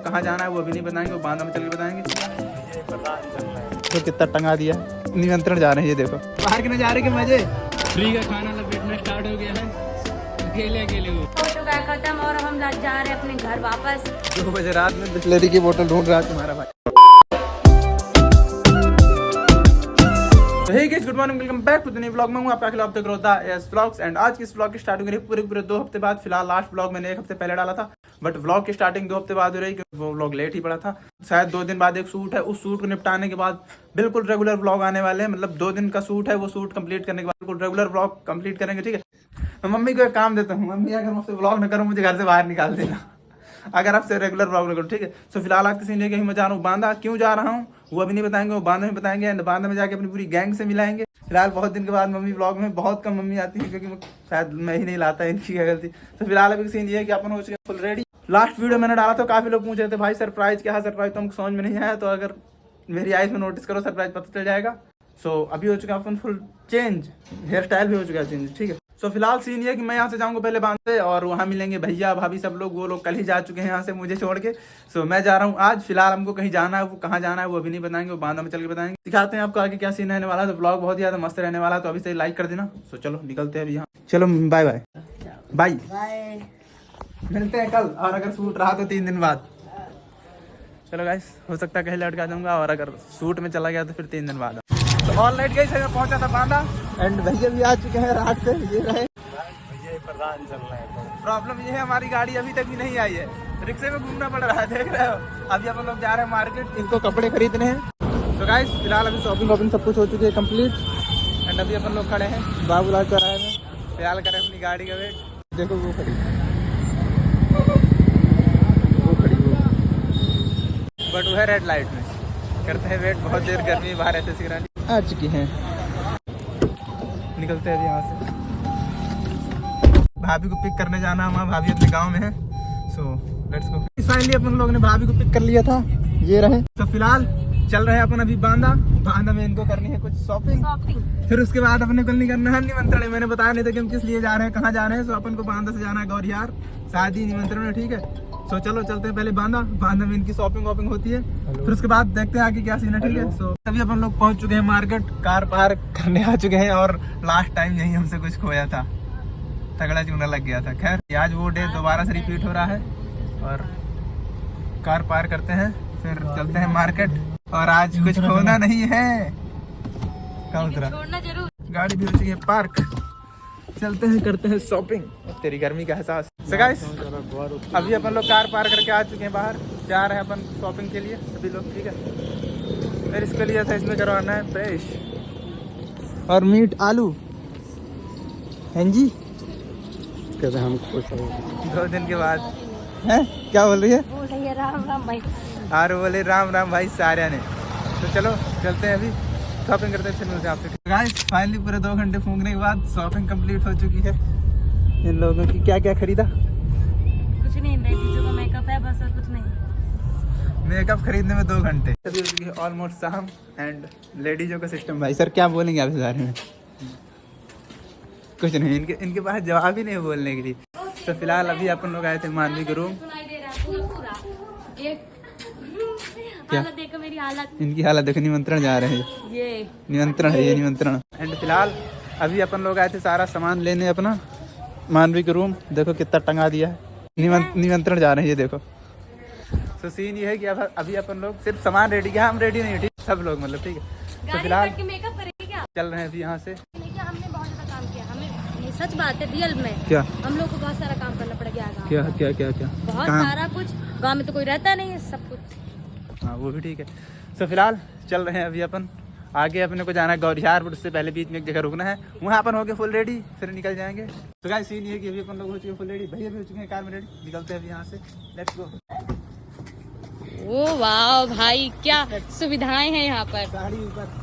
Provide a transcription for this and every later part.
कहाँ जाना है वो भी नहीं बताएंगे, वो बांधा में चल के बताएंगे। तो कितना टंगा दिया, निमंत्रण जा रहे हैं। ये देखो बाहर के नजारे के मजे। फ्री का खाना लपेटना स्टार्ट हो गया है। अकेले अकेले वो हो चुका है खत्म और हम जा रहे हैं अपने घर वापस। 2 बजे रात में बिस्लेरी की बोतल ढूंढ रहा है तुम्हारा भाई। Hey guys, good morning, welcome back to the new vlog में हूं आपका अखिल हफ्ते ग्रोथा एस व्लॉग्स। एंड आज की इस व्लॉग की स्टार्टिंग करी पूरे 2 हफ्ते बाद। फिलहाल लास्ट व्लॉग मैंने 1 हफ्ते पहले डाला था, बट व्लॉग की स्टार्टिंग 2 हफ्ते बाद हो रही क्योंकि वो व्लॉग लेट ही पड़ा था। शायद 2 दिन बाद एक शूट है, उस शूट को निपटाने के बाद बिल्कुल रेगुलर व्लॉग आने वाले हैं। मतलब 2 दिन का शूट है, वो शूट कंप्लीट करने के बाद बिल्कुल रेगुलर व्लॉग कंप्लीट करेंगे। ठीक है, मैं मम्मी को एक काम देता हूँ, मम्मी अगर मुझसे व्लॉग न करूँ मुझे घर से बाहर निकाल देना अगर आपसे रेगुलर व्लॉग न करो। ठीक है, सो फिलहाल आज किसी लेके मैं जा रहा हूँ बांदा। क्यों जा रहा हूँ वो अभी नहीं बताएंगे, वो बांदा में बताएंगे। एंड बांदा में जाके अपनी पूरी गैंग से मिलाएंगे। फिलहाल बहुत दिन के बाद मम्मी व्लॉग में, बहुत कम मम्मी आती है क्योंकि शायद मैं ही नहीं लाता, इनकी क्या गलती। तो फिलहाल अभी सीन ये है कि अपन हो चुके हैं फुल रेडी। लास्ट वीडियो मैंने डाला था, काफी लोग पूछ रहे थे भाई सरप्राइज क्या है, सरप्राइज तो हमको समझ में नहीं आया। तो अगर मेरी आइज में नोटिस करो सरप्राइज पता चल जाएगा। सो अभी हो चुका है अपन फुल चेंज, हेयर स्टाइल भी हो चुका है चेंज। ठीक है, सो फिलहाल सीन ये है कि मैं यहाँ से जाऊँगा पहले बांधे और वहाँ मिलेंगे भैया भाभी सब लोग। वो लोग कल ही जा चुके हैं यहाँ से मुझे छोड़ के। सो मैं जा रहा हूँ आज। फिलहाल हमको कहीं जाना है, वो कहाँ जाना है वो अभी नहीं बताएंगे, वो बांधा में चल के बताएंगे। दिखाते हैं आपको आगे क्या सीन रहने वाला है। तो ब्लॉग बहुत ही ज़्यादा मस्त रहने वाला है, तो अभी से लाइक कर देना। सो चलो निकलते हैं अभी यहाँ। चलो बाय बाय बाय, मिलते हैं कल। और अगर शूट रहा तो 3 दिन बाद। चलो गाइस, हो सकता है कहीं लटका जाऊंगा, और अगर शूट में चला गया तो फिर 3 दिन बाद। तो ऑल नाइट गई मैं पहुंचा था बांदा। एंड भैया भी आ चुके हैं रात से। ये रहे प्रधान चल रहा है। प्रॉब्लम ये है हमारी गाड़ी अभी तक भी नहीं आई है, रिक्शे में घूमना पड़ रहा है, देख रहे हो। अभी अपन लोग जा रहे हैं मार्केट, इनको कपड़े खरीदने हैं। तो गाइस फिलहाल अभी शॉपिंग सब कुछ हो चुकी है कंप्लीट। एंड अभी अपन लोग खड़े हैं बाबूलाल चौराहे में। फिलहाल करें अपनी गाड़ी का वेट। देखो वो खड़ी बट वो है रेड लाइट में। करते हैं वेट, बहुत देर गर्मी बाहर ऐसे सिगरानी आ चुकी हैं। निकलते हैं अभी यहाँ से। भाभी को पिक करने जाना है, हमारा भाभी अपने गांव में है। So let's go. फाइनली अपन लोग ने भाभी को पिक कर लिया था, ये रहे। तो फिलहाल चल रहे हैं अपन अभी बांदा में इनको करनी है कुछ शॉपिंग। फिर उसके बाद अपने को नहीं करना है निमंत्रण। मैंने बताया नहीं था कि हम किस लिए जा रहे हैं, कहाँ जा रहे हैं। सो अपन को बांदा से जाना है गौरियार, शादी निमंत्रण है। ठीक है, सो चलो चलते हैं पहले बांदा में इनकी शॉपिंग होती है। फिर उसके बाद देखते हैं आगे क्या सीन है। ठीक है, सो अभी अपन लोग पहुंच चुके हैं मार्केट, कार पार्क करने आ चुके हैं। और लास्ट टाइम यही हमसे कुछ खोया था, तगड़ा चूना लग गया था। खैर आज वो डे दोबारा से रिपीट हो रहा है। और कार पार करते हैं, फिर चलते हैं मार्केट। और आज कुछ खोना नहीं है। कहाँ उतरा, गाड़ी भी हो चुकी है पार्क। चलते हैं करते हैं शॉपिंग। तेरी गर्मी का एहसास। So guys, अभी अपन लोग कार पार करके आ चुके हैं बाहर, जा रहे हैं अपन शॉपिंग के लिए सभी लोग। ठीक है, फिर इसके लिए था, इसमें करवाना है फ्रेश और मीट आलू। हैं जी, कहते हम खुश 2 दिन के बाद हैं। क्या बोल रही है? राम राम भाई। और बोले राम राम भाई सारे ने। तो चलो चलते हैं अभी शॉपिंग करते हैं, फिर मिलते हैं आपसे। गाइस फाइनली पूरे 2 घंटे फूंकने के बाद शॉपिंग कंप्लीट हो चुकी है। इन लोगों की क्या क्या खरीदा? कुछ नहीं, लेडीजों का मेकअप है बस, और कुछ नहीं। मेकअप खरीदने में 2 घंटे। अभी हो चुकी है ऑलमोस्ट शाम। एंड लेडीजों का सिस्टम भाई, सर क्या बोलेंगे आप इस बारे में? कुछ नहीं, इनके पास जवाब ही नहीं है बोलने के लिए। तो फिलहाल अभी अपन लोग आए थे मानवी के रूम। क्या देखो मेरी हालत, इनकी हालत देखो। निमंत्रण जा रहे हैं, ये निमंत्रण है, ये निमंत्रण। एंड फिलहाल अभी अपन लोग आए थे सारा सामान लेने अपना मानवी के रूम। देखो कितना टंगा दिया है। निमंत्रण जा रहे हैं, ये देखो। तो सीन ये है कि अब अभी अपन लोग सिर्फ सामान रेडी किया, हम रेडी नहीं, ठीक सब लोग मतलब। ठीक है, तो फिलहाल मेकअप करेंगे क्या? चल रहे हैं अभी यहाँ से। हमने बहुत ज्यादा काम किया, हमें ये सच बात है रियल में। क्या हम लोग को बहुत सारा काम करना पड़ गया गाँव क्या में। क्या क्या क्या बहुत काम? सारा कुछ। गाँव में तो कोई रहता नहीं है, सब कुछ। हाँ वो भी ठीक है। तो फिलहाल चल रहे हैं अभी अपन आगे। अपने को जाना है गौरियार, बट उससे पहले बीच में एक जगह रुकना है, वहाँ अपन हो गए फुल रेडी, फिर निकल जाएंगे। तो गाइस सीन ये है कि अभी अपन लोग हो चुके फुल रेडी, भैया भी हो चुके हैं कार में रेडी। निकलते हैं अभी यहाँ से, लेट्स गो। ओ वाह भाई, क्या सुविधाएं हैं यहाँ पर। गाड़ी ऊपर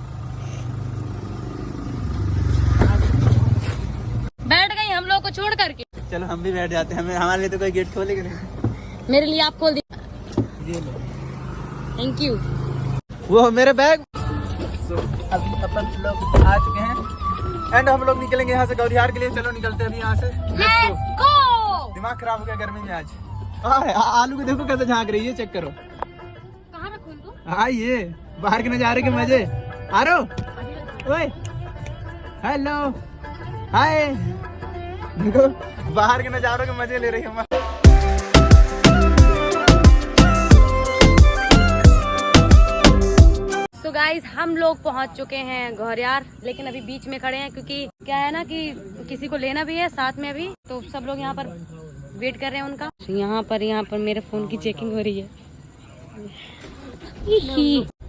बैठ गई हम लोग को छोड़ करके। चलो हम भी बैठ जाते हैं, हमें हमारे लिए तो कोई गेट खोलेगा नहीं। मेरे लिए आप खोल दिए, ये लो, थैंक यू। वो मेरे बैग। अभी अपन लोग आ चुके हैं एंड हम लोग निकलेंगे यहाँ से गौरियार के लिए। चलो निकलते हैं अभी यहाँ से, लेट्स गो। दिमाग खराब हो गया गर्मी में आज। आलू को देखो कैसे झांक रही है, चेक करो। कहाँ रखूं इनको? हाँ ये बाहर के नजारे के मजे आ रहे हो। ओए हेलो हाय, देखो बाहर के नजारों के मजे ले रही है। So guys, हम लोग पहुंच चुके हैं घोरियार, लेकिन अभी बीच में खड़े हैं क्योंकि क्या है ना कि किसी को लेना भी है साथ में अभी, तो सब लोग यहाँ पर वेट कर रहे हैं उनका। यहाँ पर मेरे फोन की चेकिंग हो रही है।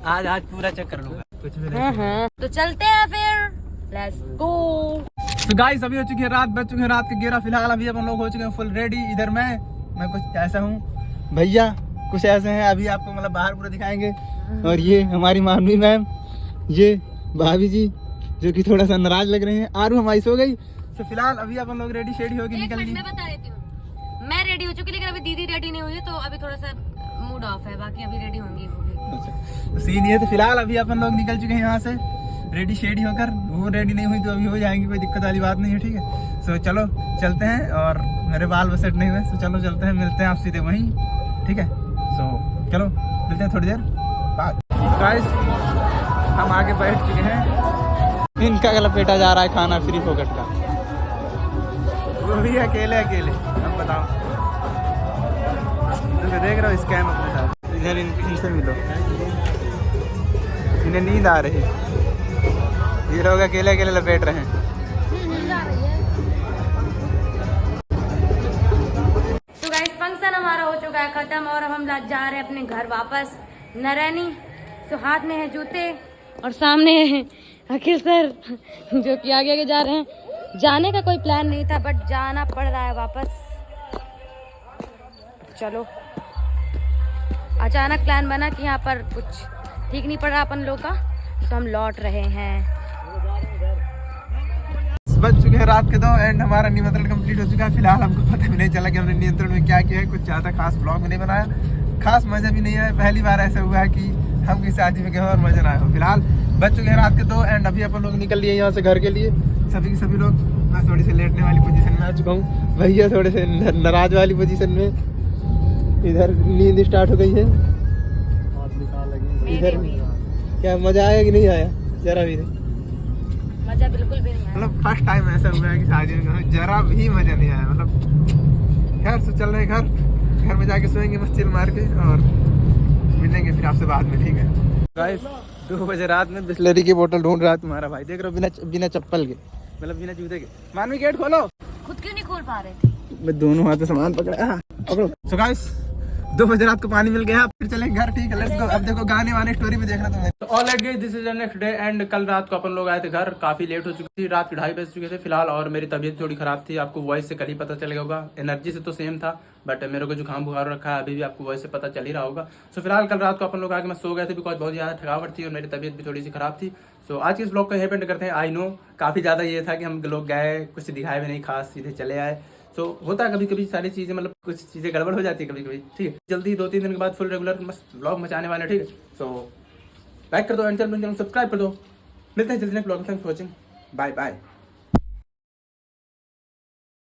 आज पूरा चेक कर लूंगा कुछ भी नहीं। हाँ, तो चलते हैं फिर, लेट्स गो। तो गाइस अभी हो चुकी है रात, बज चुके हैं रात के 11। फिलहाल अभी अपन लोग हो चुके हैं फुल रेडी। इधर मैं कुछ ऐसा हूँ, भैया कुछ ऐसे हैं, अभी आपको मतलब बाहर पूरा दिखाएंगे। और ये हमारी मानवी मैम, ये भाभी जी जो कि थोड़ा सा नाराज लग रहे हैं। आरू हमारी सो गई। तो फिलहाल अभी अपन लोग रेडी शेडी होके निकल गए। मैं बता देती हूँ, मैं रेडी हो चुकी, लेकिन अभी दीदी रेडी नहीं हुई है, तो अभी थोड़ा सा मूड ऑफ है, बाकी अभी रेडी होंगी वो भी। अच्छा तो सीन ये, तो फिलहाल अभी अपन लोग निकल चुके हैं यहाँ से रेडी शेडी होकर। वो रेडी नहीं हुई तो अभी हो जाएंगी, कोई दिक्कत वाली बात नहीं है, ठीक है। सो चलो चलते हैं। और मेरे बाल बसेट नहीं हुए, सो चलो चलते हैं, मिलते हैं आप सीधे वहीं, ठीक है। सो चलो मिलते हैं थोड़ी देर बाद। गाइस हम आगे बैठ चुके हैं, इनका लपेटा जा रहा है खाना फ्री फोकट का, वो भी अकेले अब बताओ। तो देख रहे हो स्कैम अपने साथ। इधर इनसे मिलो, इन्हें नींद आ रही, ये लोग अकेले लपेट रहे हैं। तो गाइस फंक्शन हमारा हो चुका है खत्म, और हम जा रहे हैं अपने घर वापस नारायणी। तो हाथ में है जूते और सामने है अखिल सर जो कि आगे जा रहे हैं। जाने का कोई प्लान नहीं था, बट जाना पड़ रहा है वापस। चलो, अचानक प्लान बना कि यहाँ पर कुछ ठीक नहीं पड़ रहा अपन लोग का, तो हम लौट रहे हैं। बज चुके हैं रात के 2 एंड हमारा निमंत्रण कंप्लीट हो चुका है। फिलहाल हमको पता भी नहीं चला कि हमने निमंत्रण में क्या किया है। कुछ ज़्यादा खास ब्लॉग भी नहीं बनाया, खास मज़ा भी नहीं आया। पहली बार ऐसा हुआ है कि हम किसी शादी में गए और मज़ा ना आया हो। फिलहाल बज चुके हैं रात के 2 एंड अभी अपन लोग निकल लिए यहाँ से घर के लिए, सभी के सभी लोग। मैं थोड़ी सी लेटने वाली पोजीशन में आ चुका हूँ, भैया थोड़े से नाराज वाली पोजीशन में। इधर नींद स्टार्ट हो गई है। इधर क्या मज़ा आया कि नहीं आया? जरा भी नहीं, मजा बिल्कुल भी नहीं आया। मतलब फर्स्ट टाइम ऐसा हुआ है कि शादी में जरा भी मजा नहीं आया। मतलब खैर से चल रहे घर में जाके सोएंगे मस्त चिल मार के, और मिलेंगे फिर आपसे बाद में, ठीक है। गाइस 2 बजे रात में बिस्लरी की बोतल ढूंढ रहा है तुम्हारा भाई, देख रहे हो, बिना चप्पल के, मतलब बिना जूते के। मानवी गेट खोलो। खुद क्यों नहीं खोल पा रहे थे? मैं दोनों हाथ में सामान पकड़ा। सो गाइस 2 बजे रात को पानी मिल गया, फिर चलेंगे घर, ठीक है। Let's go. अब देखो गाने वाने स्टोरी में देखना तुम्हें। तो all at guys, this is the next day and कल रात को अपन लोग आए थे घर, काफी लेट हो चुकी थी, रात के 2:30 बज चुके थे फिलहाल। और मेरी तबीयत थोड़ी खराब थी, आपको वॉइस से कल ही पता चलेगा होगा। एनर्जी से तो सेम था, बट मेरे को जुकाम बुखार रखा है, अभी भी आपको वॉइस से पता चल ही रहा होगा। सो फिलहाल कल रात को अपन लोग आके मैं सो गए थे, बिकॉज बहुत ज्यादा थकावट थी और मेरी तबीयत भी थोड़ी सी खराब थी। सो आज के इस ब्लॉग को यहीं पे एंड करते हैं। आई नो काफी ज्यादा ये था कि हम लोग गए, कुछ दिखाए भी नहीं खास, सीधे चले आए। सो होता है कभी कभी सारी चीजें, मतलब कुछ चीजें गड़बड़ हो जाती है कभी कभी, ठीक है। जल्दी 2-3 दिन के बाद फुल रेगुलर मस्त ब्लॉग मचाने वाले, ठीक है। सो लाइक कर दो एंड चैनल सब्सक्राइब कर दो। मिलते हैं जल्दी नेक्स्ट ब्लॉग में। Thanks for watching, bye bye.